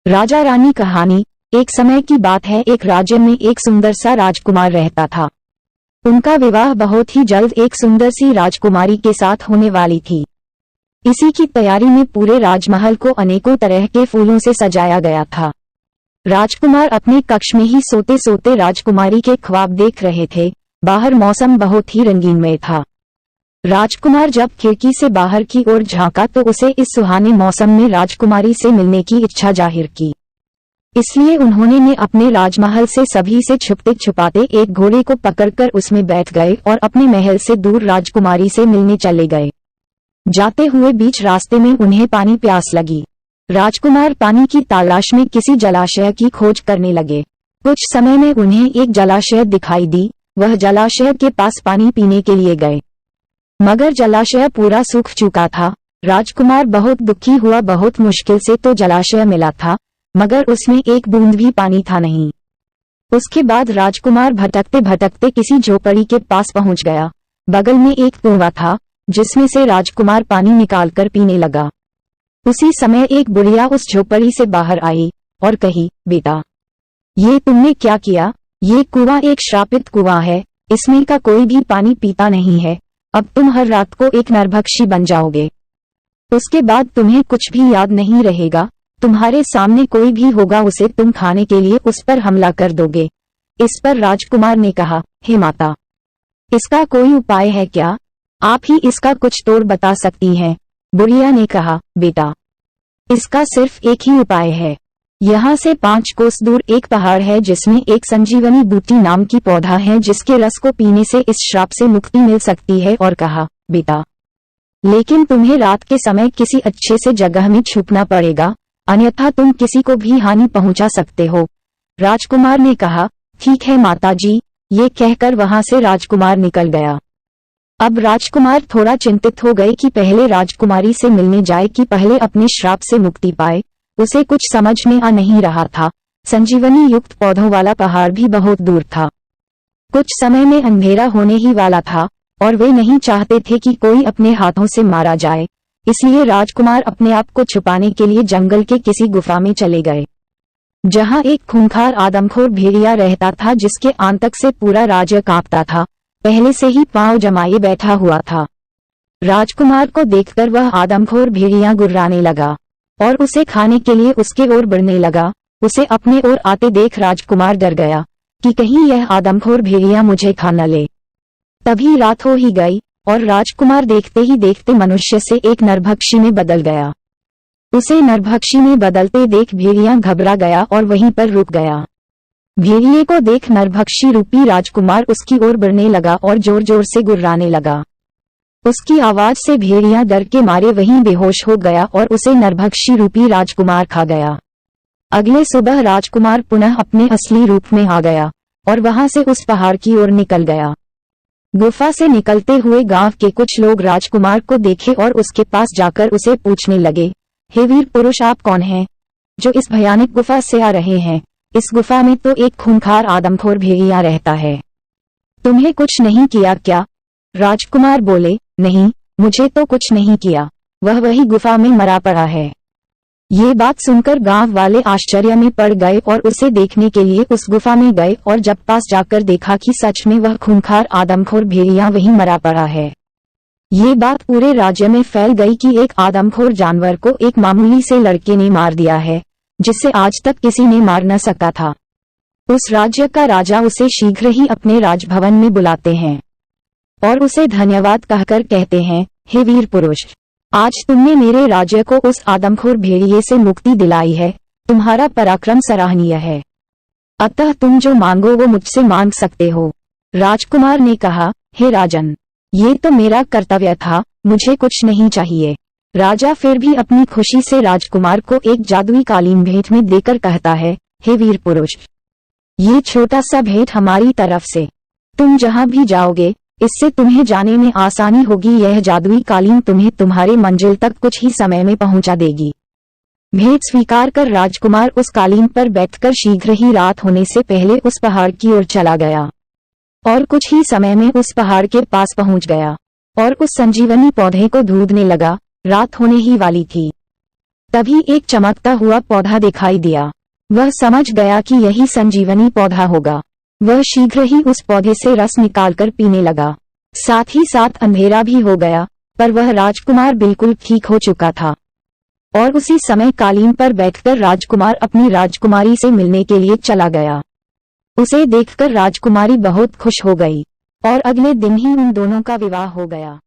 राजा रानी कहानी। एक समय की बात है, एक राज्य में एक सुंदर सा राजकुमार रहता था। उनका विवाह बहुत ही जल्द एक सुंदर सी राजकुमारी के साथ होने वाली थी। इसी की तैयारी में पूरे राजमहल को अनेकों तरह के फूलों से सजाया गया था। राजकुमार अपने कक्ष में ही सोते सोते राजकुमारी के ख्वाब देख रहे थे। बाहर मौसम बहुत ही रंगीनमय था। राजकुमार जब खिड़की से बाहर की ओर झांका तो उसे इस सुहाने मौसम में राजकुमारी से मिलने की इच्छा जाहिर की। इसलिए उन्होंने अपने राजमहल से सभी से छुपते छुपाते एक घोड़े को पकड़कर उसमें बैठ गए और अपने महल से दूर राजकुमारी से मिलने चले गए। जाते हुए बीच रास्ते में उन्हें पानी प्यास लगी। राजकुमार पानी की तलाश में किसी जलाशय की खोज करने लगे। कुछ समय में उन्हें एक जलाशय दिखाई दी। वह जलाशय के पास पानी पीने के लिए गए, मगर जलाशय पूरा सूख चुका था। राजकुमार बहुत दुखी हुआ। बहुत मुश्किल से तो जलाशय मिला था, मगर उसमें एक बूंद भी पानी था नहीं। उसके बाद राजकुमार भटकते भटकते किसी झोपड़ी के पास पहुंच गया। बगल में एक कुआं था जिसमें से राजकुमार पानी निकालकर पीने लगा। उसी समय एक बुढ़िया उस झोपड़ी से बाहर आई और कही, बेटा, ये तुमने क्या किया? ये कुआं एक श्रापित कुआं है, इसमें का कोई भी पानी पीता नहीं है। अब तुम हर रात को एक नरभक्षी बन जाओगे। उसके बाद तुम्हें कुछ भी याद नहीं रहेगा। तुम्हारे सामने कोई भी होगा, उसे तुम खाने के लिए उस पर हमला कर दोगे। इस पर राजकुमार ने कहा, हे माता, इसका कोई उपाय है क्या? आप ही इसका कुछ तोड़ बता सकती हैं। बुढ़िया ने कहा, बेटा, इसका सिर्फ एक ही उपाय है। यहाँ से 5 कोस दूर एक पहाड़ है जिसमें एक संजीवनी बूटी नाम की पौधा है, जिसके रस को पीने से इस श्राप से मुक्ति मिल सकती है। और कहा, बेटा, लेकिन तुम्हें रात के समय किसी अच्छे से जगह में छुपना पड़ेगा, अन्यथा तुम किसी को भी हानि पहुंचा सकते हो। राजकुमार ने कहा, ठीक है माताजी। ये कहकर वहां से राजकुमार निकल गया। अब राजकुमार थोड़ा चिंतित हो गए कि पहले राजकुमारी से मिलने जाए कि पहले अपने श्राप से मुक्ति पाए। उसे कुछ समझ में आ नहीं रहा था। संजीवनी युक्त पौधों वाला पहाड़ भी बहुत दूर था। कुछ समय में अंधेरा होने ही वाला था और वे नहीं चाहते थे कि कोई अपने हाथों से मारा जाए। इसलिए राजकुमार अपने आप को छुपाने के लिए जंगल के किसी गुफा में चले गए, जहां एक खूंखार आदमखोर भेड़िया रहता था, जिसके आंतक से पूरा राज्य कांपता था। पहले से ही पांव जमाए बैठा हुआ था। राजकुमार को देखकर वह आदमखोर भेड़िया गुर्राने लगा और उसे खाने के लिए उसके ओर बढ़ने लगा। उसे अपने ओर आते देख राजकुमार डर गया कि कहीं यह आदमखोर भेड़िया मुझे खा न ले। तभी रात हो ही गई और राजकुमार देखते ही देखते मनुष्य से एक नरभक्षी में बदल गया। उसे नरभक्षी में बदलते देख भेड़िया घबरा गया और वहीं पर रुक गया। भेड़िए को देख नरभक्षी रूपी राजकुमार उसकी ओर बढ़ने लगा और जोर जोर से गुर्राने लगा। उसकी आवाज से भेड़िया डर के मारे वहीं बेहोश हो गया और उसे नरभक्षी रूपी राजकुमार खा गया। अगले सुबह राजकुमार पुनः अपने असली रूप में आ गया और वहां से उस पहाड़ की ओर निकल गया। गुफा से निकलते हुए गांव के कुछ लोग राजकुमार को देखे और उसके पास जाकर उसे पूछने लगे, हे वीर पुरुष, आप कौन हैं जो इस भयानक गुफा से आ रहे हैं? इस गुफा में तो एक खूंखार आदमखोर भेड़िया रहता है। तुम्हें कुछ नहीं किया क्या? राजकुमार बोले, नहीं, मुझे तो कुछ नहीं किया। वह वही गुफा में मरा पड़ा है। ये बात सुनकर गांव वाले आश्चर्य में पड़ गए और उसे देखने के लिए उस गुफा में गए और जब पास जाकर देखा कि सच में वह खूंखार आदमखोर भेड़िया वहीं मरा पड़ा है। ये बात पूरे राज्य में फैल गई कि एक आदमखोर जानवर को एक मामूली से लड़के ने मार दिया है, जिसे आज तक किसी ने मार न सका था। उस राज्य का राजा उसे शीघ्र ही अपने राजभवन में बुलाते हैं और उसे धन्यवाद कहकर कहते हैं, हे वीर पुरुष, आज तुमने मेरे राज्य को उस आदमखोर भेड़िए से मुक्ति दिलाई है। तुम्हारा पराक्रम सराहनीय है। अतः तुम जो मांगो वो मुझसे मांग सकते हो। राजकुमार ने कहा, हे राजन, ये तो मेरा कर्तव्य था, मुझे कुछ नहीं चाहिए। राजा फिर भी अपनी खुशी से राजकुमार को एक जादुई कालीन भेंट में देकर कहता है, हे वीर पुरुष, ये छोटा सा भेंट हमारी तरफ से। तुम जहां भी जाओगे इससे तुम्हें जाने में आसानी होगी। यह जादुई कालीन तुम्हें तुम्हारे मंजिल तक कुछ ही समय में पहुंचा देगी। भेंट स्वीकार कर राजकुमार उस कालीन पर बैठकर शीघ्र ही रात होने से पहले उस पहाड़ की ओर चला गया और कुछ ही समय में उस पहाड़ के पास पहुंच गया और उस संजीवनी पौधे को ढूंढने लगा। रात होने ही वाली थी। तभी एक चमकता हुआ पौधा दिखाई दिया। वह समझ गया कि यही संजीवनी पौधा होगा। वह शीघ्र ही उस पौधे से रस निकालकर पीने लगा। साथ ही साथ अंधेरा भी हो गया, पर वह राजकुमार बिल्कुल ठीक हो चुका था। और उसी समय कालीन पर बैठकर राजकुमार अपनी राजकुमारी से मिलने के लिए चला गया। उसे देखकर राजकुमारी बहुत खुश हो गई और अगले दिन ही उन दोनों का विवाह हो गया।